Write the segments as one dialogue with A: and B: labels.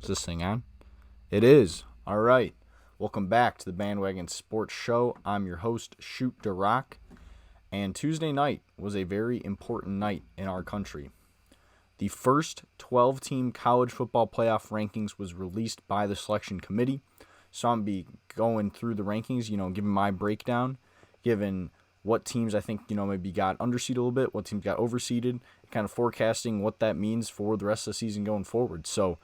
A: Is this thing on? It is. All right. Welcome back to the Bandwagon Sports Show. I'm your host, DaRock. And Tuesday night was a very important night in our country. The first 12-team college football playoff rankings was released by the selection committee. So I'm going to be going through the rankings, giving my breakdown, given what teams I think, maybe got underseeded a little bit, what teams got overseeded, kind of forecasting what that means for the rest of the season going forward. So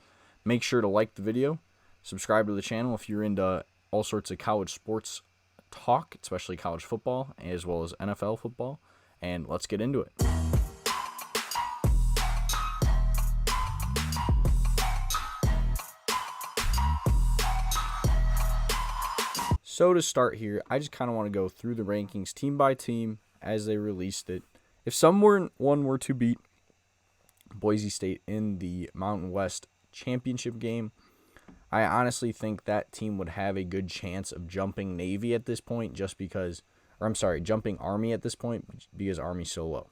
A: make sure to like the video, subscribe to the channel if you're into all sorts of college sports talk, especially college football, as well as NFL football, and let's get into it. So to start here, I just kind of want to go through the rankings team by team as they released it. If someone were to beat Boise State in the Mountain West championship game, I honestly think that team would have a good chance of jumping Navy at this point jumping Army at this point because Army's so low.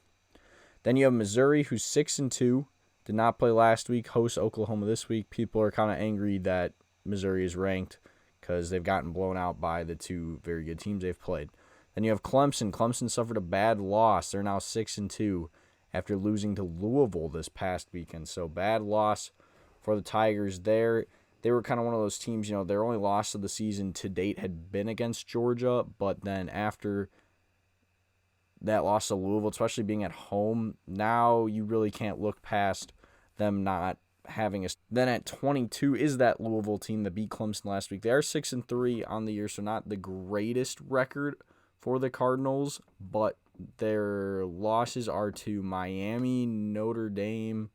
A: Then you have Missouri, who's 6-2, did not play last week, hosts Oklahoma this week. People are kind of angry that Missouri is ranked because they've gotten blown out by the two very good teams they've played. Then you have Clemson. Clemson suffered a bad loss. They're now 6-2 after losing to Louisville this past weekend. So bad loss for the Tigers there. They were kind of one of those teams, their only loss of the season to date had been against Georgia, but then after that loss to Louisville, especially being at home, now you really can't look past them not having Then at 22 is that Louisville team that beat Clemson last week. They are 6-3 on the year, so not the greatest record for the Cardinals, but their losses are to Miami, Notre Dame,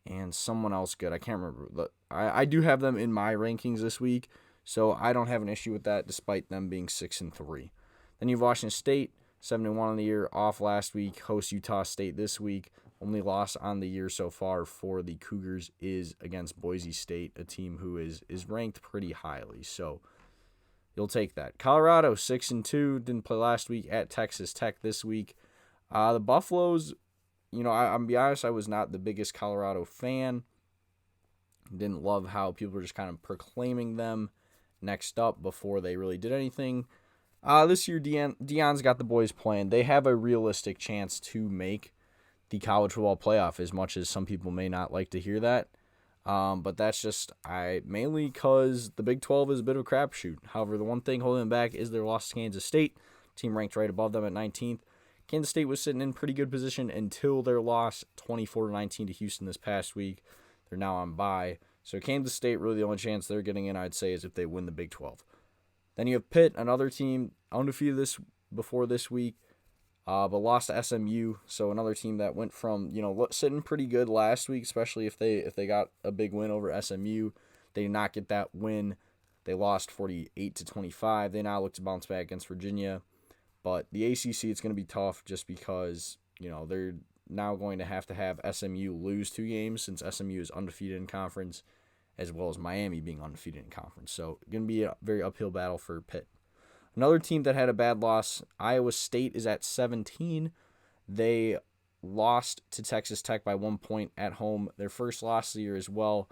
A: and someone else good. I can't remember. I do have them in my rankings this week, so I don't have an issue with that despite them being 6-3. Then you have Washington State, 7-1 on the year, off last week, host Utah State this week. Only loss on the year so far for the Cougars is against Boise State, a team who is ranked pretty highly. So you'll take that. Colorado, 6-2, didn't play last week at Texas Tech this week. The Buffaloes, I'm going to be honest, I was not the biggest Colorado fan. Didn't love how people were just kind of proclaiming them next up before they really did anything. This year, Deion's got the boys playing. They have a realistic chance to make the college football playoff, as much as some people may not like to hear that. But that's just mainly because the Big 12 is a bit of a crapshoot. However, the one thing holding them back is their loss to Kansas State, team ranked right above them at 19th. Kansas State was sitting in pretty good position until their loss 24-19 to Houston this past week. They're now on bye. So Kansas State, really the only chance they're getting in, I'd say, is if they win the Big 12. Then you have Pitt, another team undefeated before this week, but lost to SMU. So another team that went from sitting pretty good last week, especially if they got a big win over SMU. They did not get that win. They lost 48-25. They now look to bounce back against Virginia. But the ACC, it's going to be tough just because, they're now going to have SMU lose 2 games since SMU is undefeated in conference, as well as Miami being undefeated in conference. So going to be a very uphill battle for Pitt. Another team that had a bad loss, Iowa State, is at 17. They lost to Texas Tech by 1 point at home, their first loss of the year as well.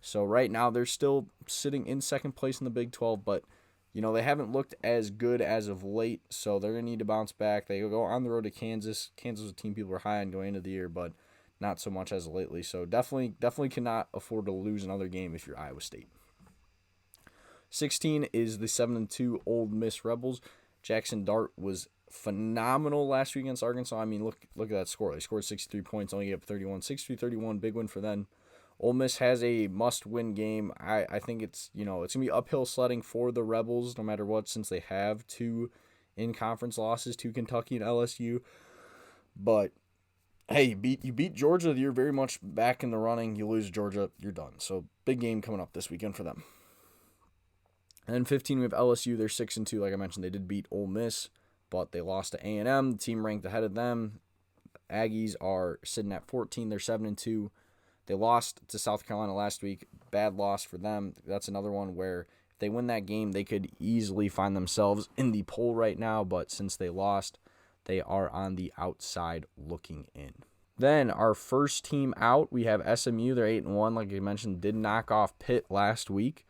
A: So right now they're still sitting in second place in the Big 12, but they haven't looked as good as of late, so they're going to need to bounce back. They go on the road to Kansas. Kansas is a team people were high on going into the year, but not so much as of lately. So definitely cannot afford to lose another game if you're Iowa State. 16 is the 7-2 Ole Miss Rebels. Jackson Dart was phenomenal last week against Arkansas. I mean, look at that score. They scored 63 points, only gave up 31. 63-31, big win for them. Ole Miss has a must-win game. I think it's going to be uphill sledding for the Rebels no matter what, since they have 2 in-conference losses to Kentucky and LSU. But hey, you beat Georgia. You're very much back in the running. You lose Georgia, you're done. So big game coming up this weekend for them. And then 15, we have LSU. They're 6-2. Like I mentioned, they did beat Ole Miss, but they lost to A&M. The team ranked ahead of them. Aggies are sitting at 14. They're 7-2. They lost to South Carolina last week. Bad loss for them. That's another one where if they win that game, they could easily find themselves in the poll right now. But since they lost, they are on the outside looking in. Then our first team out, we have SMU. They're 8-1, like I mentioned, did knock off Pitt last week.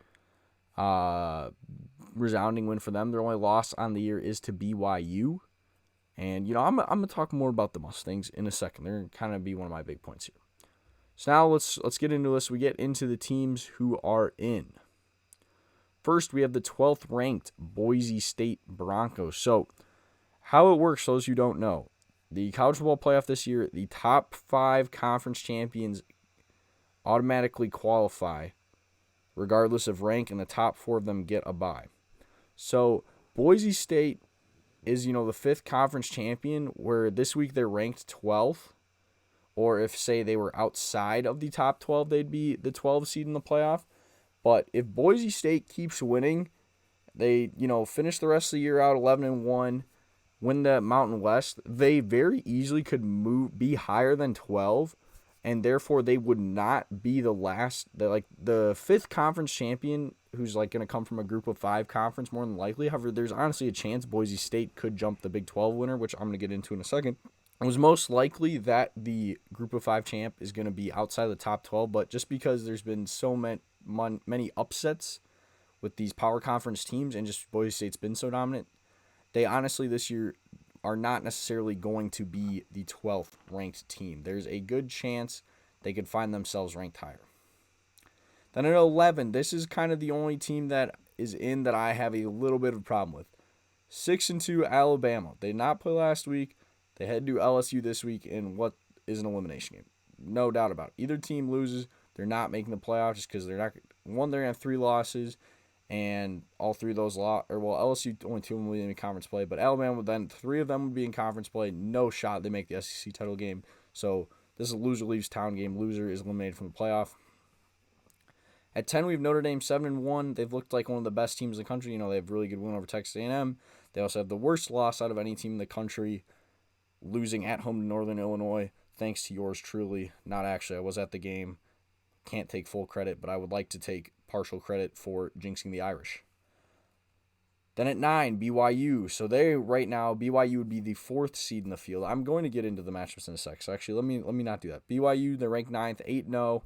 A: Resounding win for them. Their only loss on the year is to BYU. And, I'm going to talk more about the Mustangs in a second. They're going to kind of be one of my big points here. So now let's get into this. We get into the teams who are in. First, we have the 12th ranked Boise State Broncos. So how it works, those who don't know, the college football playoff this year, the top 5 conference champions automatically qualify regardless of rank, and the top 4 of them get a bye. So Boise State is, the 5th conference champion, where this week they're ranked 12th. Or if, say, they were outside of the top 12, they'd be the 12th seed in the playoff. But if Boise State keeps winning, they, finish the rest of the year out 11-1, win the Mountain West, they very easily could be higher than 12, and therefore they would not be the 5th conference champion who's going to come from a group of 5 conference more than likely. However, there's honestly a chance Boise State could jump the Big 12 winner, which I'm going to get into in a second. It was most likely that the group of 5 champ is going to be outside the top 12, but just because there's been so many upsets with these power conference teams and just Boise State's been so dominant, they honestly this year are not necessarily going to be the 12th ranked team. There's a good chance they could find themselves ranked higher. Then at 11, this is kind of the only team that is in that I have a little bit of a problem with. 6-2 Alabama. They did not play last week. They head to LSU this week in what is an elimination game. No doubt about it. Either team loses, they're not making the playoffs just because they're going to have 3 losses, and all 3 of those LSU, only 2 of them will be in conference play, but Alabama, then 3 of them would be in conference play. No shot they make the SEC title game. So this is a loser leaves town game. Loser is eliminated from the playoff. At 10, we have Notre Dame 7-1. They've looked like one of the best teams in the country. They have a really good win over Texas A&M. They also have the worst loss out of any team in the country, losing at home to Northern Illinois, thanks to yours truly. Not actually. I was at the game. Can't take full credit, but I would like to take partial credit for jinxing the Irish. Then at 9, BYU. So right now, BYU would be the 4th seed in the field. I'm going to get into the matchups in a sec. So actually, let me not do that. BYU, they're ranked 9th, 8-0.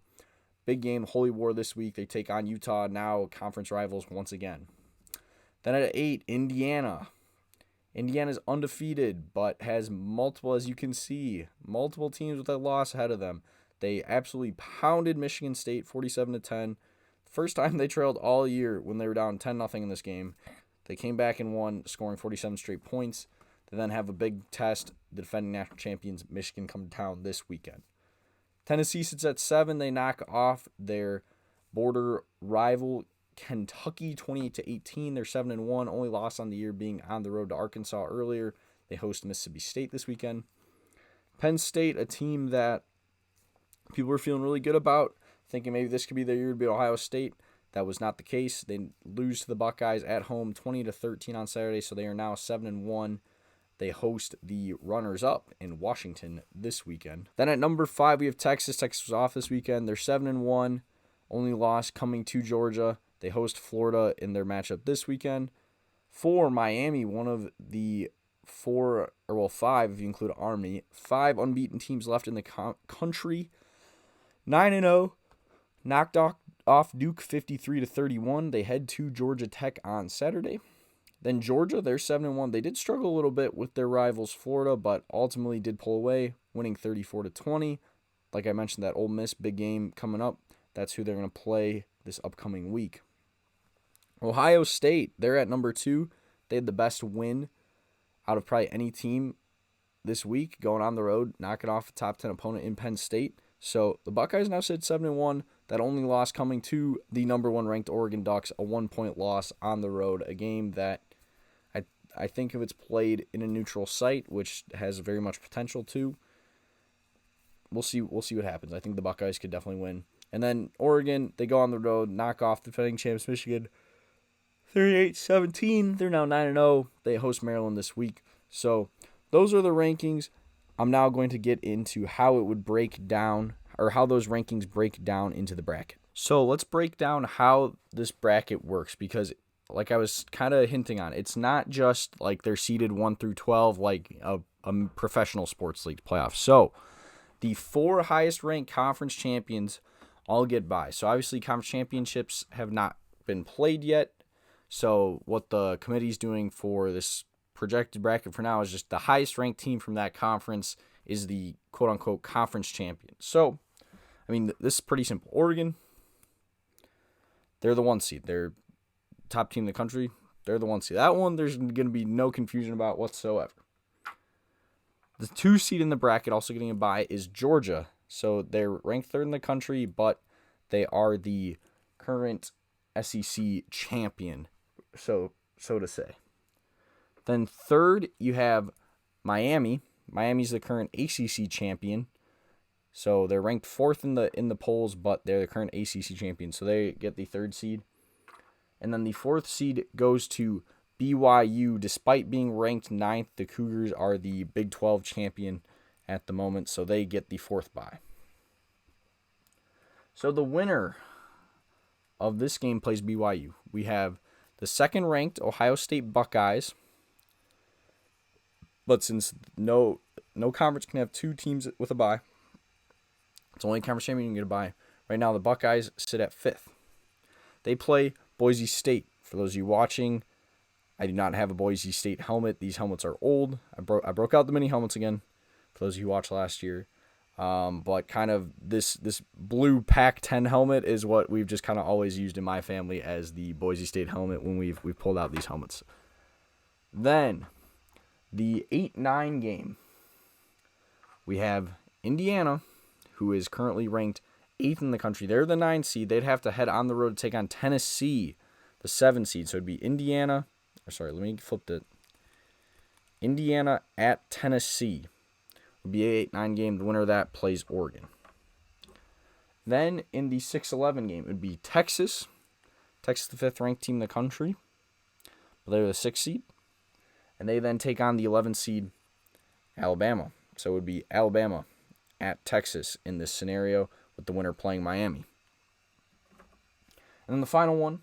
A: Big game, Holy War this week. They take on Utah, now conference rivals once again. Then at 8, Indiana. Indiana's undefeated, but has multiple teams with a loss ahead of them. They absolutely pounded Michigan State 47-10. First time they trailed all year when they were down 10-0 in this game. They came back and won, scoring 47 straight points. They then have a big test. The defending national champions, Michigan, come to town this weekend. Tennessee sits at 7. They knock off their border rival Kentucky 28-18. They're 7-1. Only loss on the year being on the road to Arkansas earlier. They host Mississippi State this weekend. Penn State, a team that people were feeling really good about, thinking maybe this could be their year to beat Ohio State. That was not the case. They lose to the Buckeyes at home 20-13 on Saturday, so they are now 7-1. They host the runners-up in Washington this weekend. Then at number 5, we have Texas. Texas was off this weekend. They're 7-1. Only loss coming to Georgia. They host Florida in their matchup this weekend. 4, Miami, one of the 5 if you include Army. 5 unbeaten teams left in the country. 9-0. Knocked off Duke 53-31. They head to Georgia Tech on Saturday. Then Georgia, they're 7-1. They did struggle a little bit with their rivals Florida, but ultimately did pull away, winning 34-20. Like I mentioned, that Ole Miss big game coming up. That's who they're going to play this upcoming week. Ohio State, they're at number 2. They had the best win out of probably any team this week, going on the road, knocking off a top 10 opponent in Penn State. So the Buckeyes now sit 7-1. That only loss coming to the number 1 ranked Oregon Ducks, a 1-point loss on the road, a game that I think if it's played in a neutral site, which has very much potential to, we'll see what happens. I think the Buckeyes could definitely win. And then Oregon, they go on the road, knock off the defending champs Michigan 38-17. They're now 9-0. They host Maryland this week. So those are the rankings. I'm now going to get into how it would break down, or how those rankings break down into the bracket. So let's break down how this bracket works, because like I was kind of hinting on, it's not just like they're seeded 1 through 12 like a professional sports league playoff. So The 4 highest ranked conference champions all get by. So obviously conference championships have not been played yet. So what the committee's doing for this projected bracket for now is just the highest ranked team from that conference is the quote unquote conference champion. So, I mean, this is pretty simple. Oregon, they're the 1 seed. They're top team in the country. They're the 1 seed. That one, there's going to be no confusion about whatsoever. The 2 seed in the bracket, also getting a bye, is Georgia. So they're ranked 3rd in the country, but they are the current SEC champion, so to say. Then 3rd, you have Miami. Miami's the current ACC champion. So they're ranked 4th in the polls, but they're the current ACC champion. So they get the 3rd seed. And then the 4th seed goes to BYU. Despite being ranked 9th, the Cougars are the Big 12 champion at the moment, so they get the 4th bye. So the winner of this game plays BYU. We have the 2nd-ranked Ohio State Buckeyes. But since no conference can have 2 teams with a bye, it's only a conference champion can get a bye. Right now, the Buckeyes sit at 5th. They play Boise State. For those of you watching, I do not have a Boise State helmet. These helmets are old. I broke out the mini helmets again, for those of you who watched last year. But kind of this blue Pac-10 helmet is what we've just kind of always used in my family as the Boise State helmet when we've pulled out these helmets. Then, the 8-9 game. We have Indiana, who is currently ranked 8th in the country. They're the 9 seed. They'd have to head on the road to take on Tennessee, the 7 seed. So it'd be Indiana. Let me flip it. Indiana at Tennessee would be an 8-9 game. The winner of that plays Oregon. Then in the 6-11 game, it would be Texas. Texas, the 5th ranked team in the country. But they're the 6th seed. And they then take on the 11th seed, Alabama. So it would be Alabama at Texas in this scenario, with the winner playing Miami. And then the final one,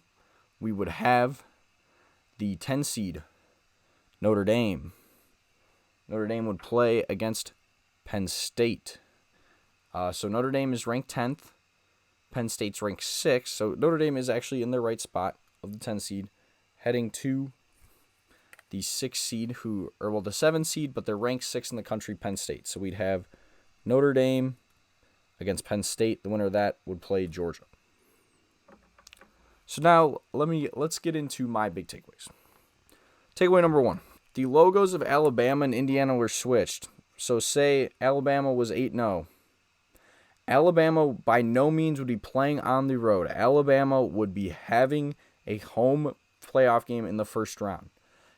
A: we would have the 10 seed, Notre Dame. Notre Dame would play against Penn State. So Notre Dame is ranked 10th. Penn State's ranked 6th. So Notre Dame is actually in the right spot of the 10 seed, heading to the 6 seed, the 7 seed, but they're ranked 6th in the country, Penn State. So we'd have Notre Dame against Penn State. The winner of that would play Georgia. So now let's get into my big takeaways. Takeaway number 1. The logos of Alabama and Indiana were switched. So say Alabama was 8-0. Alabama by no means would be playing on the road. Alabama would be having a home playoff game in the first round.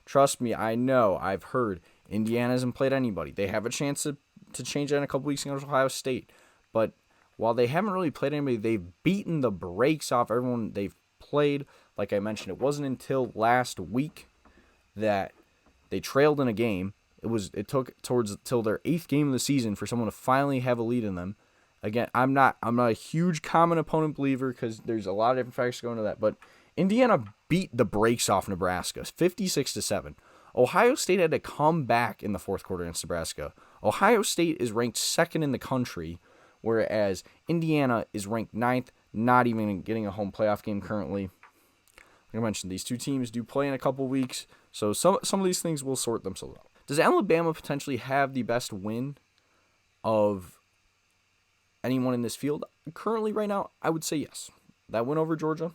A: Trust me, I know, I've heard Indiana hasn't played anybody. They have a chance to change that in a couple weeks against Ohio State. But while they haven't really played anybody, they've beaten the brakes off everyone they've played. Like I mentioned, it wasn't until last week that they trailed in a game. It took till their 8th game of the season for someone to finally have a lead in them. Again, I'm not a huge common opponent believer because there's a lot of different factors going into that, but Indiana beat the brakes off Nebraska, 56-7. Ohio State had to come back in the 4th quarter against Nebraska. Ohio State is ranked 2nd in the country, whereas Indiana is ranked 9th, not even getting a home playoff game currently. Like I mentioned, these two teams do play in a couple weeks, so some of these things will sort themselves out. Does Alabama potentially have the best win of anyone in this field? Currently, right now, I would say yes. That win over Georgia,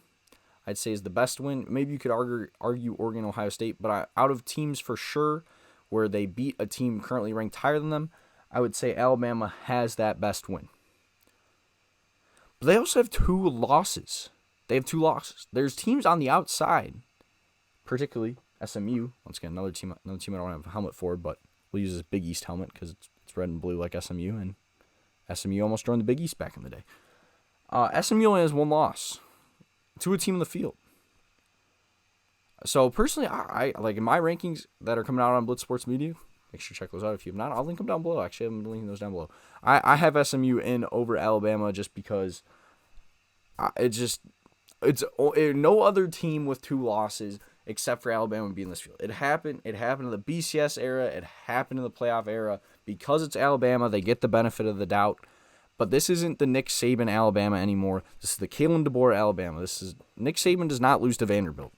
A: I'd say is the best win. Maybe you could argue Oregon, Ohio State, but out of teams for sure where they beat a team currently ranked higher than them, I would say Alabama has that best win. But they also have 2 losses. There's teams on the outside, particularly SMU. Once again, another team I don't have a helmet for, but we'll use this Big East helmet because it's red and blue like SMU, and SMU almost joined the Big East back in the day. SMU only has 1 loss to a team in the field. So personally, I like in my rankings that are coming out on Blitz Sports Media. Make sure to check those out if you have not. I'll link them down below. Actually, I'm linking those down below. I have SMU in over Alabama just because it's no other team with 2 losses except for Alabama being in this field. It happened in the BCS era. It happened in the playoff era. Because it's Alabama, they get the benefit of the doubt. But this isn't the Nick Saban Alabama anymore. This is the Kalen DeBoer Alabama. Nick Saban does not lose to Vanderbilt.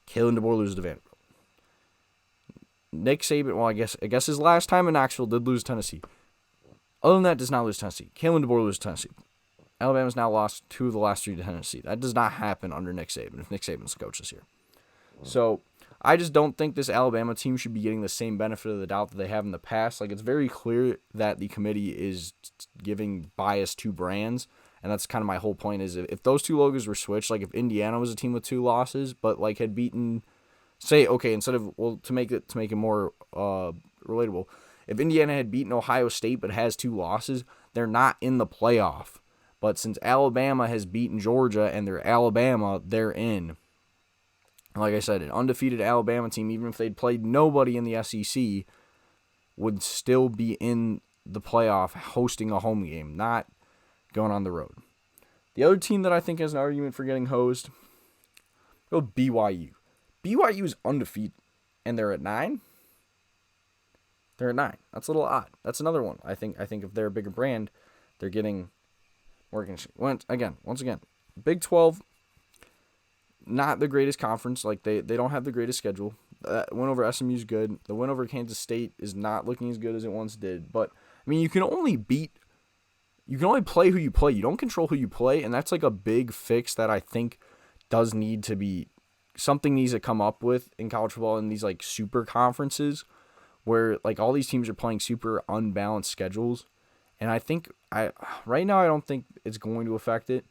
A: Kalen DeBoer loses to Vanderbilt. Nick Saban, well, I guess his last time in Knoxville did lose Tennessee. Other than that, does not lose Tennessee. Kalen DeBoer loses Tennessee. Alabama's now lost 2 of the last 3 to Tennessee. That does not happen under Nick Saban if Nick Saban's the coach this year. So I just don't think this Alabama team should be getting the same benefit of the doubt that they have in the past. Like, it's very clear that the committee is giving bias to brands, and that's kind of my whole point is if those 2 logos were switched, like if Indiana was a team with 2 losses, but like had beaten, say, okay, instead of, well, to make it more relatable, if Indiana had beaten Ohio State but has 2 losses, they're not in the playoff. But since Alabama has beaten Georgia and they're Alabama, they're in. Like I said, an undefeated Alabama team, even if they'd played nobody in the SEC, would still be in the playoff hosting a home game, not going on the road. The other team that I think has an argument for getting hosed, BYU. BYU is undefeated, and they're at 9. They're at 9. That's a little odd. That's another one. I think if they're a bigger brand, they're getting more. Once again, Big 12, not the greatest conference. Like they don't have the greatest schedule. The win over SMU is good. The win over Kansas State is not looking as good as it once did. But I mean, you can only play who you play. You don't control who you play, and that's like a big fix that I think does need to be something needs to come up with in college football in these like super conferences where like all these teams are playing super unbalanced schedules. And I think right now I don't think it's going to affect it,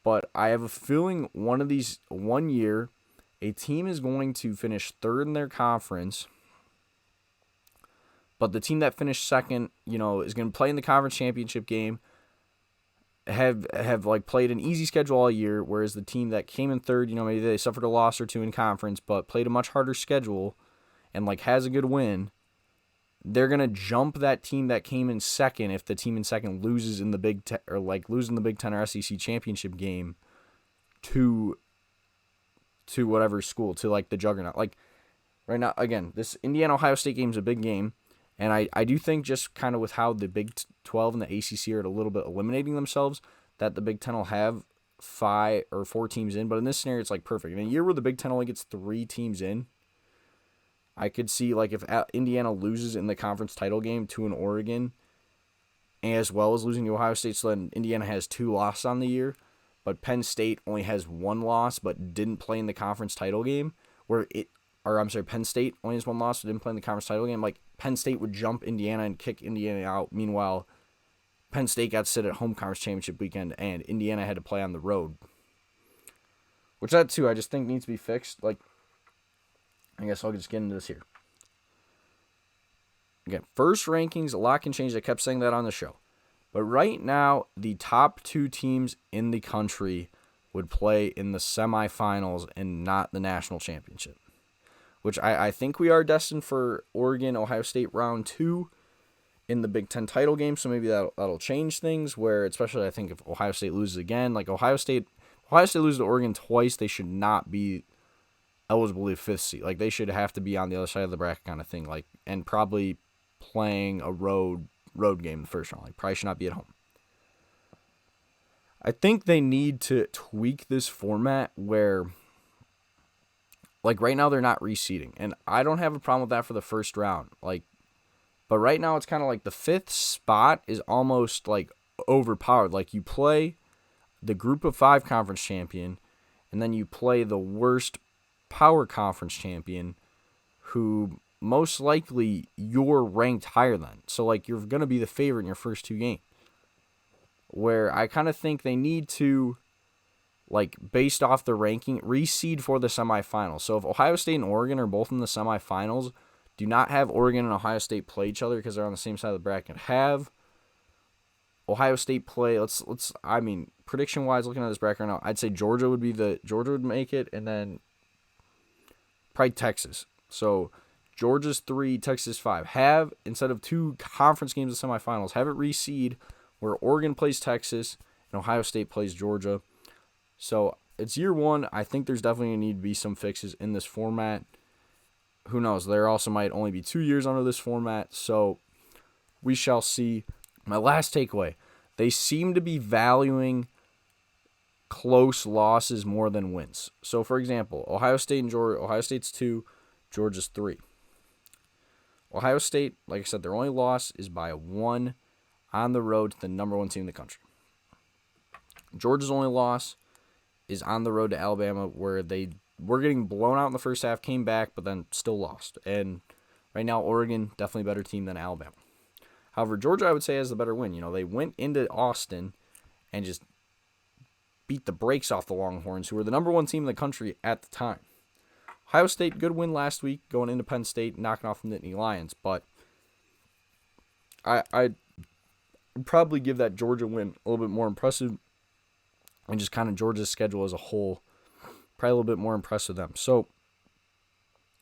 A: but I have a feeling one year a team is going to finish 3rd in their conference, but the team that finished 2nd, is going to play in the conference championship game, have like played an easy schedule all year, whereas the team that came in 3rd, maybe they suffered a loss or 2 in conference, but played a much harder schedule and like has a good win. They're gonna jump that team that came in 2nd if the team in 2nd loses in the Big Ten or like losing the Big Ten or SEC championship game to whatever school, to like the juggernaut. Like right now, again, this Indiana Ohio State game is a big game, and I do think just kind of with how the Big 12 and the ACC are a little bit eliminating themselves, that the Big Ten will have 5 or 4 teams in. But in this scenario, it's like perfect. In a year where the Big Ten only gets 3 teams in, I could see, like, if Indiana loses in the conference title game to an Oregon, as well as losing to Ohio State, so then Indiana has 2 losses on the year, but Penn State only has 1 loss but didn't play in the conference title game, Penn State only has 1 loss but didn't play in the conference title game. Like, Penn State would jump Indiana and kick Indiana out. Meanwhile, Penn State got to sit at home conference championship weekend, and Indiana had to play on the road. Which that, too, I just think needs to be fixed. Like, I guess I'll just get into this here. Again, first rankings, a lot can change. I kept saying that on the show. But right now, the top 2 teams in the country would play in the semifinals and not the national championship. Which I think we are destined for Oregon, Ohio State round 2 in the Big Ten title game. So maybe that'll change things, where especially I think if Ohio State loses again, like Ohio State loses to Oregon twice, they should not be eligible to 5th seed. Like, they should have to be on the other side of the bracket kind of thing, like, and probably playing a road game in the first round. Like, probably should not be at home. I think they need to tweak this format where, like, right now they're not reseeding, and I don't have a problem with that for the first round. Like, but right now it's kind of like the 5th spot is almost like overpowered. Like, you play the Group of 5 conference champion, and then you play the worst power conference champion, who most likely you're ranked higher than. So, like, you're going to be the favorite in your first 2 games. Where I kind of think they need to, like, based off the ranking, reseed for the semifinals. So if Ohio State and Oregon are both in the semifinals, do not have Oregon and Ohio State play each other because they're on the same side of the bracket. Have Ohio State play, prediction-wise, looking at this bracket right now, I'd say Georgia would make it, and then probably Texas. So Georgia's 3, Texas 5. Have, instead of 2 conference games in semifinals, have it reseed where Oregon plays Texas and Ohio State plays Georgia. So it's year one. I think there's definitely going to need to be some fixes in this format. Who knows? There also might only be 2 years under this format, so we shall see. My last takeaway, they seem to be valuing close losses more than wins. So, for example, Ohio State and Georgia, Ohio State's 2, Georgia's 3. Ohio State, like I said, their only loss is by 1 on the road to the number 1 team in the country. Georgia's only loss is on the road to Alabama, where they were getting blown out in the first half, came back, but then still lost. And right now, Oregon, definitely a better team than Alabama. However, Georgia, I would say, has the better win. They went into Austin and just beat the brakes off the Longhorns, who were the number 1 team in the country at the time. Ohio State, good win last week, going into Penn State, knocking off the Nittany Lions. But I'd probably give that Georgia win a little bit more impressive, and just kind of Georgia's schedule as a whole, probably a little bit more impressive with them. So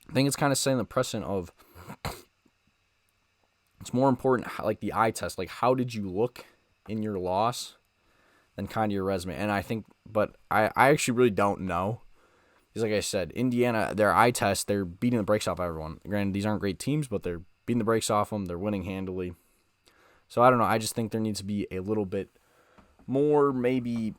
A: I think it's kind of setting the precedent of it's more important, like the eye test, like how did you look in your loss than kind of your resume. And I think, but I actually really don't know. Because like I said, Indiana, their eye test, they're beating the brakes off everyone. Granted, these aren't great teams, but they're beating the brakes off them. They're winning handily. So I don't know. I just think there needs to be a little bit more, maybe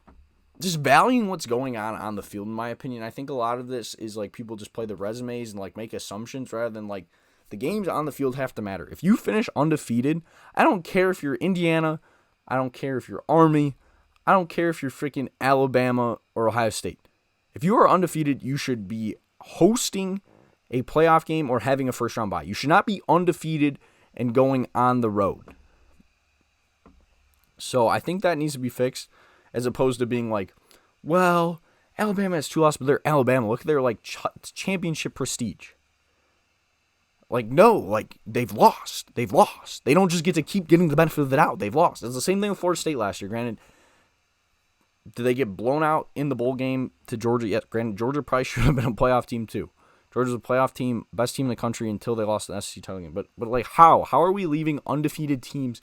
A: just valuing what's going on the field, in my opinion. I think a lot of this is like people just play the resumes and like make assumptions rather than like the games on the field have to matter. If you finish undefeated, I don't care if you're Indiana, I don't care if you're Army, I don't care if you're freaking Alabama or Ohio State. If you are undefeated, you should be hosting a playoff game or having a first-round bye. You should not be undefeated and going on the road. So I think that needs to be fixed, as opposed to being like, well, Alabama has 2 losses, but they're Alabama. Look at their like championship prestige. Like, no, like, they've lost. They've lost. They don't just get to keep getting the benefit of the doubt. They've lost. It's the same thing with Florida State last year. Granted, did they get blown out in the bowl game to Georgia? Yes, granted, Georgia probably should have been a playoff team too. Georgia's a playoff team, best team in the country until they lost the SEC title game. But like, how? How are we leaving undefeated teams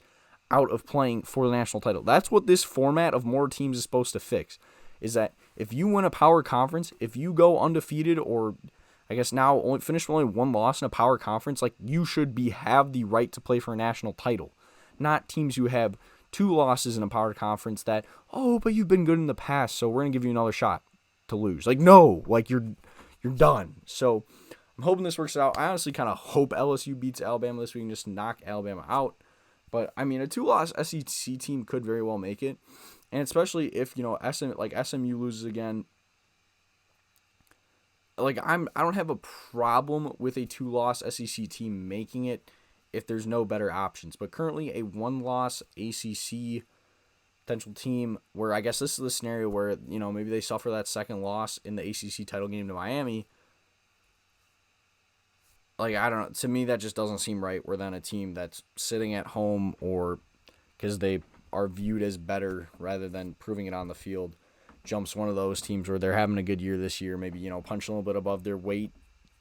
A: out of playing for the national title? That's what this format of more teams is supposed to fix, is that if you win a power conference, if you go undefeated or I guess now only finished with only 1 loss in a power conference, like you should have the right to play for a national title. Not teams who have 2 losses in a power conference that, oh, but you've been good in the past, so we're going to give you another shot to lose. Like, no, like you're done. So I'm hoping this works out. I honestly kind of hope LSU beats Alabama this week and just knock Alabama out. But I mean, a 2-loss SEC team could very well make it. And especially if, SMU loses again. Like, I don't have a problem with a 2-loss SEC team making it if there's no better options. But currently, a 1-loss ACC potential team where I guess this is the scenario where, maybe they suffer that second loss in the ACC title game to Miami. Like, I don't know. To me, that just doesn't seem right. Where then a team that's sitting at home or because they are viewed as better rather than proving it on the field jumps one of those teams where they're having a good year this year, maybe, punching a little bit above their weight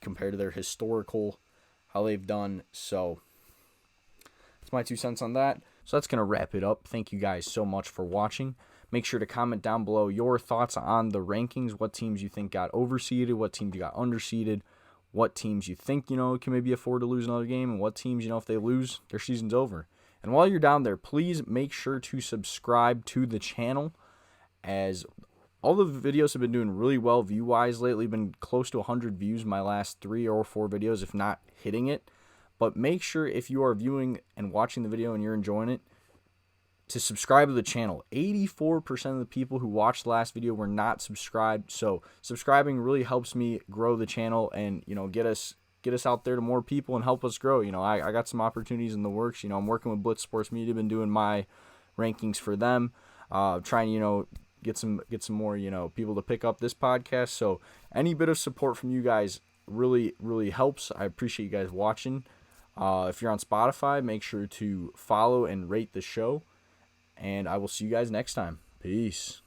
A: compared to their historical, how they've done. So that's my 2 cents on that. So that's going to wrap it up. Thank you guys so much for watching. Make sure to comment down below your thoughts on the rankings, what teams you think got overseeded, what teams you got underseeded, what teams you think, can maybe afford to lose another game, and what teams, if they lose, their season's over. And while you're down there, please make sure to subscribe to the channel, as all the videos have been doing really well view-wise lately. Been close to 100 views my last 3 or 4 videos, if not hitting it. But make sure if you are viewing and watching the video and you're enjoying it, to subscribe to the channel. 84% of the people who watched the last video were not subscribed. So subscribing really helps me grow the channel and, get us out there to more people and help us grow. I got some opportunities in the works. I'm working with Blitz Sports Media, been doing my rankings for them, trying, get some more, people to pick up this podcast. So any bit of support from you guys really, really helps. I appreciate you guys watching. If you're on Spotify, make sure to follow and rate the show. And I will see you guys next time. Peace.